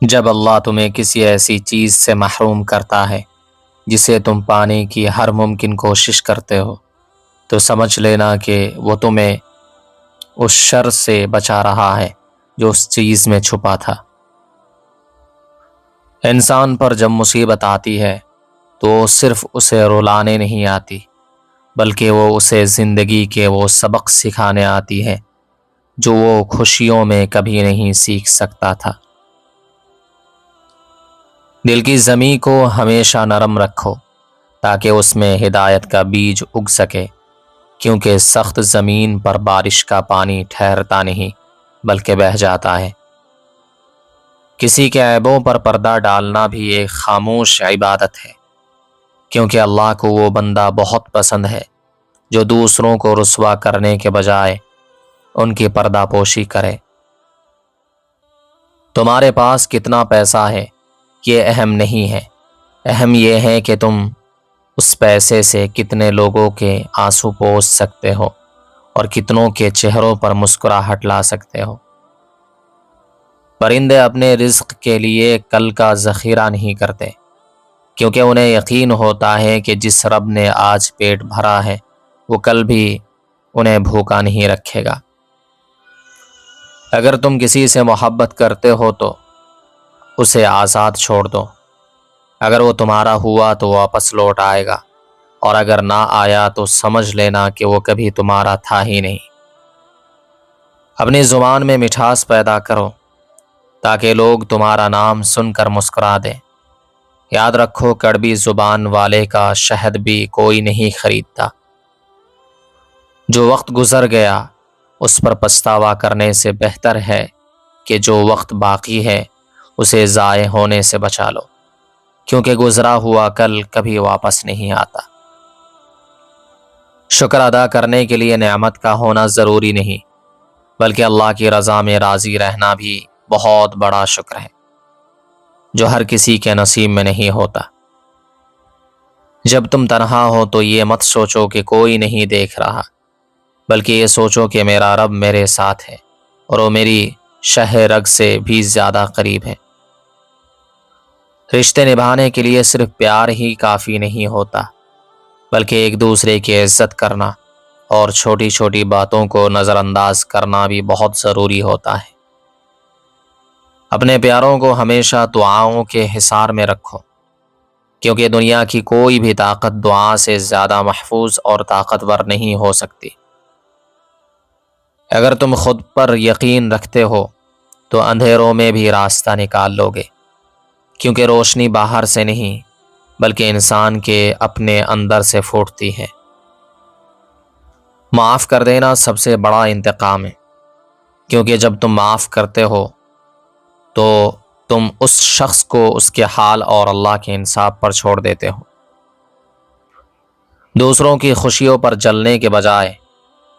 جب اللہ تمہیں کسی ایسی چیز سے محروم کرتا ہے جسے تم پانے کی ہر ممکن کوشش کرتے ہو تو سمجھ لینا کہ وہ تمہیں اس شر سے بچا رہا ہے جو اس چیز میں چھپا تھا۔ انسان پر جب مصیبت آتی ہے تو صرف اسے رلانے نہیں آتی بلکہ وہ اسے زندگی کے وہ سبق سکھانے آتی ہے جو وہ خوشیوں میں کبھی نہیں سیکھ سکتا تھا۔ دل کی زمین کو ہمیشہ نرم رکھو تاکہ اس میں ہدایت کا بیج اگ سکے، کیونکہ سخت زمین پر بارش کا پانی ٹھہرتا نہیں بلکہ بہہ جاتا ہے۔ کسی کے عیبوں پر پردہ ڈالنا بھی ایک خاموش عبادت ہے، کیونکہ اللہ کو وہ بندہ بہت پسند ہے جو دوسروں کو رسوا کرنے کے بجائے ان کی پردہ پوشی کرے۔ تمہارے پاس کتنا پیسہ ہے یہ اہم نہیں ہے، اہم یہ ہے کہ تم اس پیسے سے کتنے لوگوں کے آنسو پوچھ سکتے ہو اور کتنوں کے چہروں پر مسکراہٹ لا سکتے ہو۔ پرندے اپنے رزق کے لیے کل کا ذخیرہ نہیں کرتے، کیونکہ انہیں یقین ہوتا ہے کہ جس رب نے آج پیٹ بھرا ہے وہ کل بھی انہیں بھوکا نہیں رکھے گا۔ اگر تم کسی سے محبت کرتے ہو تو اسے آزاد چھوڑ دو، اگر وہ تمہارا ہوا تو واپس لوٹ آئے گا، اور اگر نہ آیا تو سمجھ لینا کہ وہ کبھی تمہارا تھا ہی نہیں۔ اپنی زبان میں مٹھاس پیدا کرو تاکہ لوگ تمہارا نام سن کر مسکرا دیں۔ یاد رکھو، کڑوی زبان والے کا شہد بھی کوئی نہیں خریدتا۔ جو وقت گزر گیا اس پر پچھتاوا کرنے سے بہتر ہے کہ جو وقت باقی ہے اسے ضائع ہونے سے بچا لو، کیونکہ گزرا ہوا کل کبھی واپس نہیں آتا۔ شکر ادا کرنے کے لیے نعمت کا ہونا ضروری نہیں، بلکہ اللہ کی رضا میں راضی رہنا بھی بہت بڑا شکر ہے جو ہر کسی کے نصیب میں نہیں ہوتا۔ جب تم تنہا ہو تو یہ مت سوچو کہ کوئی نہیں دیکھ رہا، بلکہ یہ سوچو کہ میرا رب میرے ساتھ ہے اور وہ میری شہ رگ سے بھی زیادہ قریب ہے۔ رشتے نبھانے کے لیے صرف پیار ہی کافی نہیں ہوتا، بلکہ ایک دوسرے کی عزت کرنا اور چھوٹی چھوٹی باتوں کو نظر انداز کرنا بھی بہت ضروری ہوتا ہے۔ اپنے پیاروں کو ہمیشہ دعاؤں کے حصار میں رکھو، کیونکہ دنیا کی کوئی بھی طاقت دعا سے زیادہ محفوظ اور طاقتور نہیں ہو سکتی۔ اگر تم خود پر یقین رکھتے ہو تو اندھیروں میں بھی راستہ نکال لو گے، کیونکہ روشنی باہر سے نہیں بلکہ انسان کے اپنے اندر سے پھوٹتی ہے۔ معاف کر دینا سب سے بڑا انتقام ہے، کیونکہ جب تم معاف کرتے ہو تو تم اس شخص کو اس کے حال اور اللہ کے انصاف پر چھوڑ دیتے ہو۔ دوسروں کی خوشیوں پر جلنے کے بجائے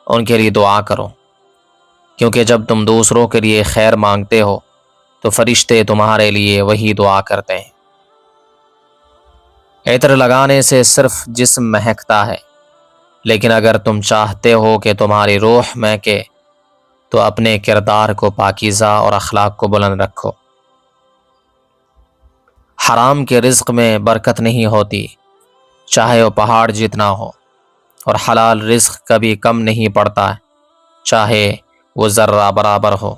ان کے لیے دعا کرو، کیونکہ جب تم دوسروں کے لیے خیر مانگتے ہو تو فرشتے تمہارے لیے وہی دعا کرتے ہیں۔ عطر لگانے سے صرف جسم مہکتا ہے، لیکن اگر تم چاہتے ہو کہ تمہاری روح مہکے تو اپنے کردار کو پاکیزہ اور اخلاق کو بلند رکھو۔ حرام کے رزق میں برکت نہیں ہوتی، چاہے وہ پہاڑ جتنا ہو، اور حلال رزق کبھی کم نہیں پڑتا، چاہے وہ ذرہ برابر ہو۔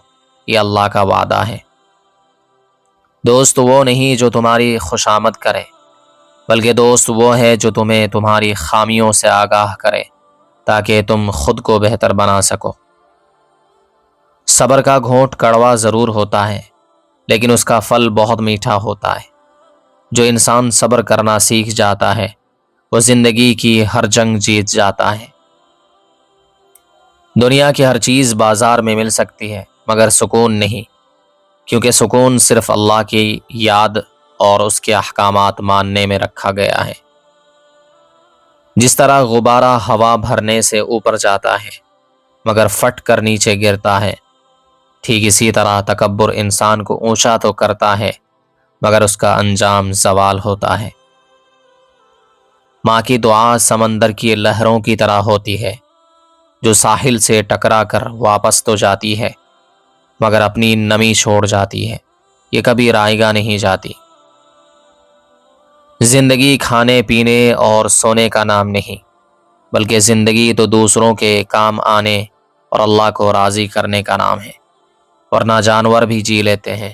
یہ اللہ کا وعدہ ہے۔ دوست وہ نہیں جو تمہاری خوشامد کرے، بلکہ دوست وہ ہے جو تمہیں تمہاری خامیوں سے آگاہ کرے تاکہ تم خود کو بہتر بنا سکو۔ صبر کا گھونٹ کڑوا ضرور ہوتا ہے، لیکن اس کا پھل بہت میٹھا ہوتا ہے۔ جو انسان صبر کرنا سیکھ جاتا ہے وہ زندگی کی ہر جنگ جیت جاتا ہے۔ دنیا کی ہر چیز بازار میں مل سکتی ہے مگر سکون نہیں، کیونکہ سکون صرف اللہ کی یاد اور اس کے احکامات ماننے میں رکھا گیا ہے۔ جس طرح غبارہ ہوا بھرنے سے اوپر جاتا ہے مگر پھٹ کر نیچے گرتا ہے، ٹھیک اسی طرح تکبر انسان کو اونچا تو کرتا ہے مگر اس کا انجام زوال ہوتا ہے۔ ماں کی دعا سمندر کی لہروں کی طرح ہوتی ہے، جو ساحل سے ٹکرا کر واپس تو جاتی ہے مگر اپنی نمی چھوڑ جاتی ہے۔ یہ کبھی رائے گاہ نہیں جاتی۔ زندگی کھانے پینے اور سونے کا نام نہیں، بلکہ زندگی تو دوسروں کے کام آنے اور اللہ کو راضی کرنے کا نام ہے، ورنہ جانور بھی جی لیتے ہیں